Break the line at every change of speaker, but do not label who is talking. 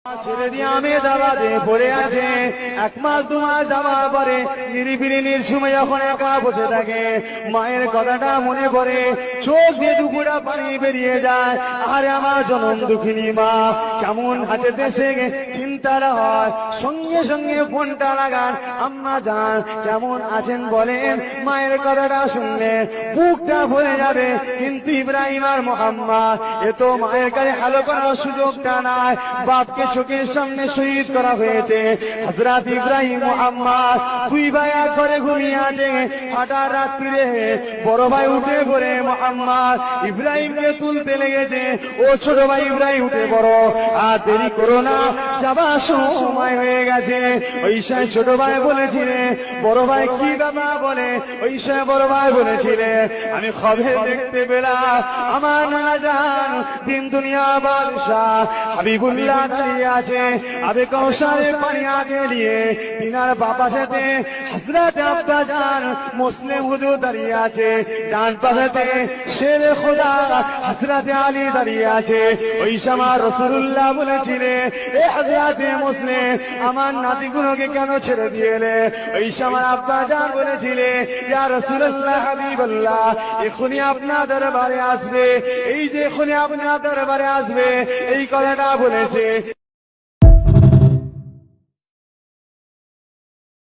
ছেড়ে দিয়ে আমি দাবাতে পড়ে আছে। 1 মাস 2 মাস যাওয়ার পরে নিরিবিলি নির্ঝুমে যখন একা বসে থাকে, মায়ের কথাটা মনে পড়ে, চোখ দিয়ে দুপুরা পানি বেরিয়ে যায়। আরে আমার জনম দুঃখিনী মা কেমন হাতে দেশে চিন্তাটা হয়, সঙ্গে সঙ্গে ফোনটা লাগান, আম্মা জান কেমন আছেন বলেন। মায়ের কথাটা শুনলে বুকটা ভরে যাবে, কিন্তু ইব্রাহিম আর মোহাম্মদ এ তো মায়ের কাছে হ্যালো করার সুযোগটা নাই। বাপকে চোখের সামনে শহীদ করা হয়েছে। হযরত ইব্রাহিম মোহাম্মদ 2 ভাই এক ঘরে ঘুমিয়ে আছে। হঠাৎ রাত্রিরে বড় ভাই উঠে পড়ে মোহাম্মদ ইব্রাহিমকে তুলতে লেগেছে। ও ছোট ভাই ইব্রাহিম উঠে পড়ো, আর দেরি করো না, যাবার সময় হয়ে গেছে। ওই সময় ছোট ভাই বলেছিলে, বড় ভাই কি বাবা বলে, ওই সময় বড় ভাই বলেছিলে, আমি খবরে দেখতে পেলাম আমার নানা জান দিন দুনিয়া বাদশাহ হাবিবুল্লাহ দাঁড়িয়ে আছে। আবে কৌশলে পানি আগে নিয়ে তিনার বাবা সাথে হযরত আব্বা জান মুসলিম হুজুর দাঁড়িয়ে আছে। ডান পাশেতে শেরে খোদা হযরত আলী দাঁড়িয়ে আছে। ওই সময় রাসূলুল্লাহ বলেছিলেন, এ হযরত মুসলিম আমার নাতিগুলোকে কেন ছেড়ে দিয়েলে? ওই সময় আব্বা জান বলেছিলেন, ইয়া রাসূলুল্লাহ হাবিবাল্লাহ এখনই আপনার দরবারে আসবে, এই যে এখনই আপনার দরবারে আসবে, এই কথাটা বলেছে।